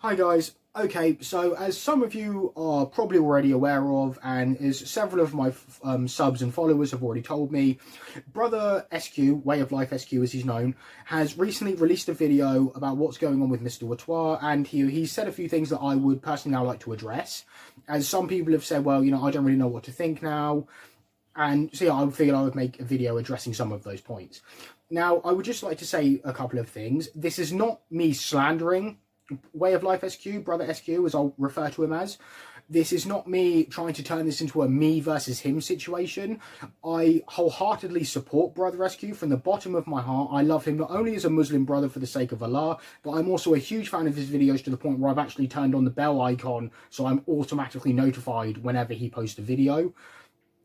Hi guys. Okay, so as some of you are probably already aware of, and as several of my subs and followers have already told me, Brother SQ, Way of Life SQ as he's known, has recently released a video about what's going on with Mr Whaatwaa, and he said a few things that I would personally now like to address. As some people have said, well, you know, I don't really know what to think now, and so yeah, I figured I would make a video addressing some of those points. Now, I would just like to say a couple of things. This is not me slandering Way of Life SQ, Brother SQ, as I'll refer to him as. This is not me trying to turn this into a me versus him situation. I wholeheartedly support Brother SQ from the bottom of my heart. I love him not only as a Muslim brother for the sake of Allah, but I'm also a huge fan of his videos to the point where I've actually turned on the bell icon so I'm automatically notified whenever he posts a video.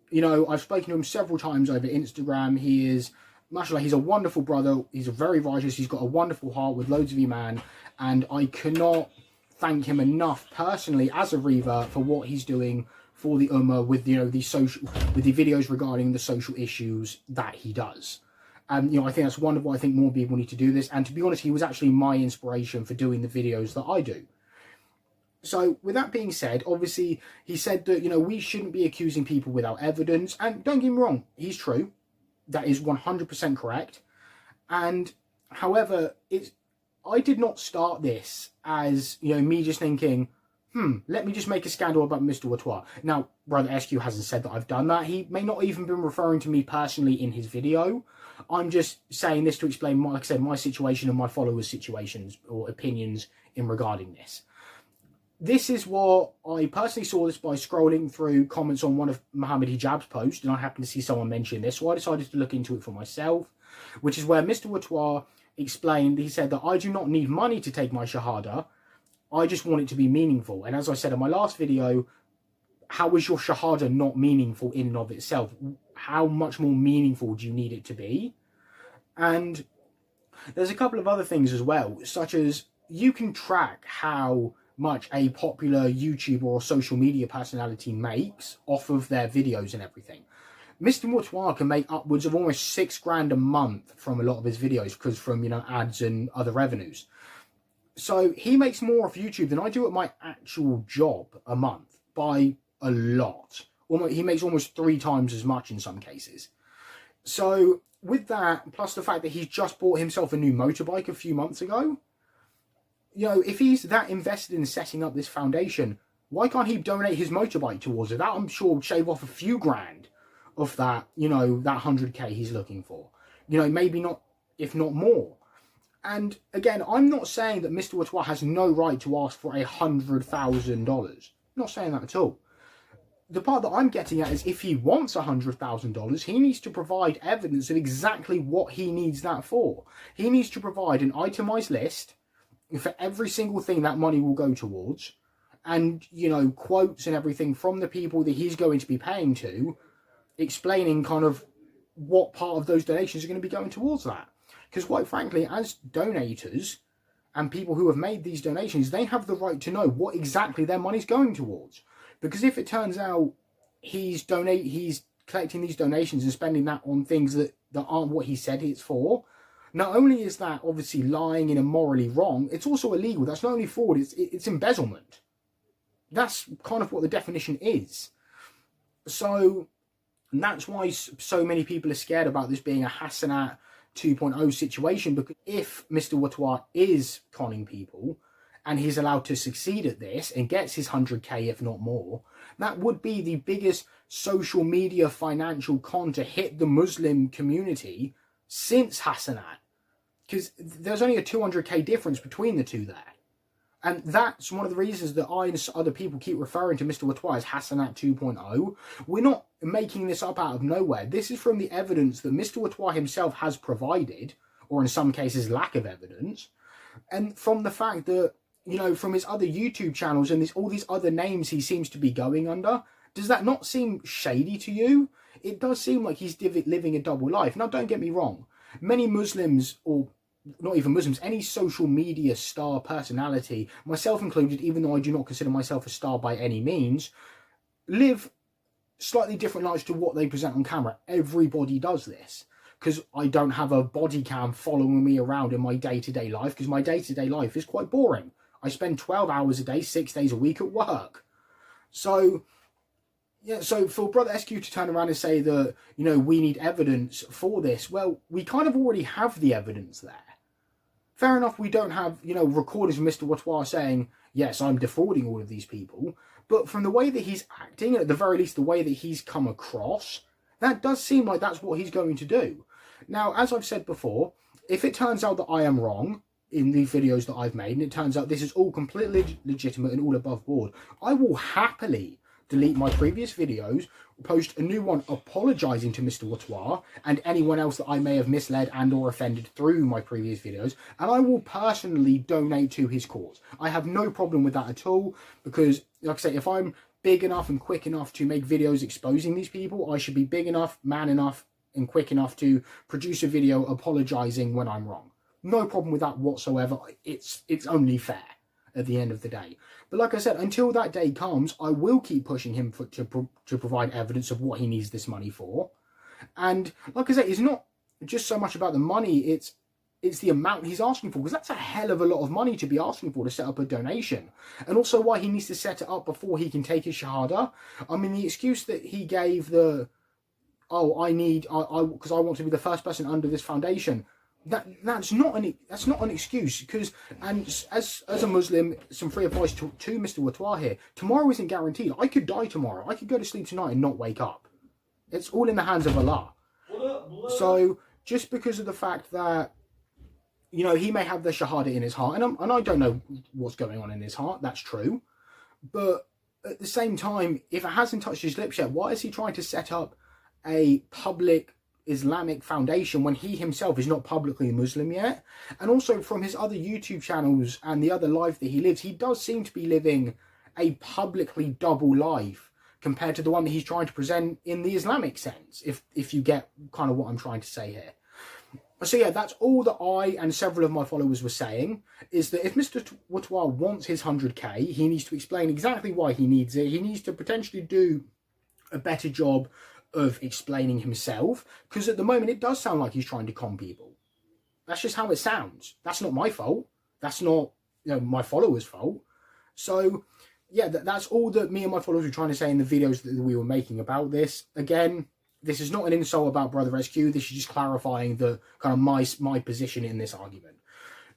You know, I've spoken to him several times over Instagram. He is, mashallah, he's a wonderful brother. He's a very righteous. He's got a wonderful heart with loads of iman. And I cannot thank him enough personally as a Reaver for what he's doing for the Ummah with, you know, the videos regarding the social issues that he does. And, you know, I think that's wonderful. I think more people need to do this. And to be honest, he was actually my inspiration for doing the videos that I do. So with that being said, obviously he said that, you know, we shouldn't be accusing people without evidence. And don't get me wrong, he's true. That is 100% correct. And however, I did not start this as, you know, me just thinking, let me just make a scandal about Mr Whaatwaa. Now, Brother SQ hasn't said that I've done that. He may not even been referring to me personally in his video. I'm just saying this to explain, like I said, my situation and my followers' situations or opinions in regarding this. This is what I personally saw this by scrolling through comments on one of Muhammad Hijab's posts, and I happened to see someone mention this, so I decided to look into it for myself, which is where Mr Whaatwaa explained, he said that I do not need money to take my Shahada, I just want it to be meaningful. And as I said in my last video, how is your Shahada not meaningful in and of itself? How much more meaningful do you need it to be? And there's a couple of other things as well, such as you can track how much a popular YouTuber or social media personality makes off of their videos and everything. Mr Whaatwaa can make upwards of almost $6 grand a month from a lot of his videos because from, you know, ads and other revenues. So he makes more off YouTube than I do at my actual job a month by a lot. He makes almost 3 times as much in some cases. So with that, plus the fact that he's just bought himself a new motorbike a few months ago, you know, if he's that invested in setting up this foundation, why can't he donate his motorbike towards it? That, I'm sure, will shave off a few grand of that, you know, that 100k he's looking for. You know, maybe not, if not more. And again, I'm not saying that Mr Whaatwaa has no right to ask for $100,000. I'm not saying that at all. The part that I'm getting at is if he wants $100,000, he needs to provide evidence of exactly what he needs that for. He needs to provide an itemized list for every single thing that money will go towards, and, you know, quotes and everything from the people that he's going to be paying to, explaining kind of what part of those donations are going to be going towards that. Because quite frankly, as donators and people who have made these donations, they have the right to know what exactly their money's going towards. Because if it turns out he's collecting these donations and spending that on things that aren't what he said it's for, not only is that obviously lying and immorally wrong, it's also illegal. That's not only fraud, it's embezzlement. That's kind of what the definition is. So and that's why so many people are scared about this being a Hassanat 2.0 situation, because if Mr Whaatwaa is conning people and he's allowed to succeed at this and gets his 100k if not more, that would be the biggest social media financial con to hit the Muslim community since Hassanat, because there's only a 200k difference between the two there. And that's one of the reasons that I and other people keep referring to Mr Whaatwaa as Hassanat 2.0. We're not making this up out of nowhere. This is from the evidence that Mr Whaatwaa himself has provided, or in some cases lack of evidence, and from the fact that, you know, from his other YouTube channels and all these other names he seems to be going under. Does that not seem shady to you? It does seem like he's living a double life. Now, don't get me wrong. Many Muslims, or not even Muslims, any social media star personality, myself included, even though I do not consider myself a star by any means, live slightly different lives to what they present on camera. Everybody does this. Because I don't have a body cam following me around in my day-to-day life, because my day-to-day life is quite boring. I spend 12 hours a day, 6 days a week at work. So, yeah, so for Brother SQ to turn around and say that, you know, we need evidence for this, well, we kind of already have the evidence there. Fair enough, we don't have, you know, recordings of Mr Whaatwaa saying, yes, I'm defrauding all of these people, but from the way that he's acting, at the very least the way that he's come across, that does seem like that's what he's going to do. Now, as I've said before, if it turns out that I am wrong in the videos that I've made, and it turns out this is all completely legitimate and all above board, I will happily delete my previous videos, post a new one apologising to Mr Whaatwaa and anyone else that I may have misled and or offended through my previous videos, and I will personally donate to his cause. I have no problem with that at all, because, like I say, if I'm big enough and quick enough to make videos exposing these people, I should be big enough, man enough, and quick enough to produce a video apologising when I'm wrong. No problem with that whatsoever. It's only fair at the end of the day. But like I said, until that day comes, I will keep pushing him to provide evidence of what he needs this money for. And like I said, it's not just so much about the money, it's the amount he's asking for, because that's a hell of a lot of money to be asking for to set up a donation. And also why he needs to set it up before he can take his shahada. I mean, the excuse that he gave, the, oh, because I want to be the first person under this foundation, that's not an excuse, because, and as a Muslim, some free advice to Mr Whaatwaa here, tomorrow isn't guaranteed. I could die tomorrow. I could go to sleep tonight and not wake up. It's all in the hands of Allah. So just because of the fact that, you know, he may have the shahada in his heart, and I don't know what's going on in his heart, that's true, but at the same time, if it hasn't touched his lips yet, why is he trying to set up a public Islamic foundation when he himself is not publicly Muslim yet? And also from his other YouTube channels and the other life that he lives, he does seem to be living a publicly double life compared to the one that he's trying to present in the Islamic sense, if you get kind of what I'm trying to say here. So yeah, that's all that I and several of my followers were saying, is that if Mr Whaatwaa wants his 100k, he needs to explain exactly why he needs it. He needs to potentially do a better job of explaining himself, because at the moment it does sound like he's trying to con people. That's just how it sounds. That's not my fault. That's not, you know, my followers' fault. So yeah, that's all that me and my followers were trying to say in the videos that we were making about this. Again, this is not an insult about Brother SQ. This is just clarifying the kind of my position in this argument.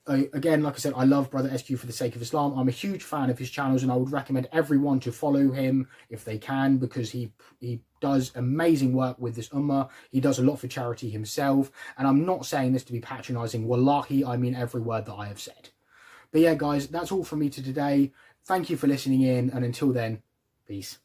Again, like I said, I love Brother SQ for the sake of Islam. I'm a huge fan of his channels, and I would recommend everyone to follow him if they can, because he does amazing work with this ummah. He does a lot for charity himself, and I'm not saying this to be patronising. Wallahi, I mean every word that I have said. But yeah, guys, that's all from me today. Thank you for listening in, and until then, peace.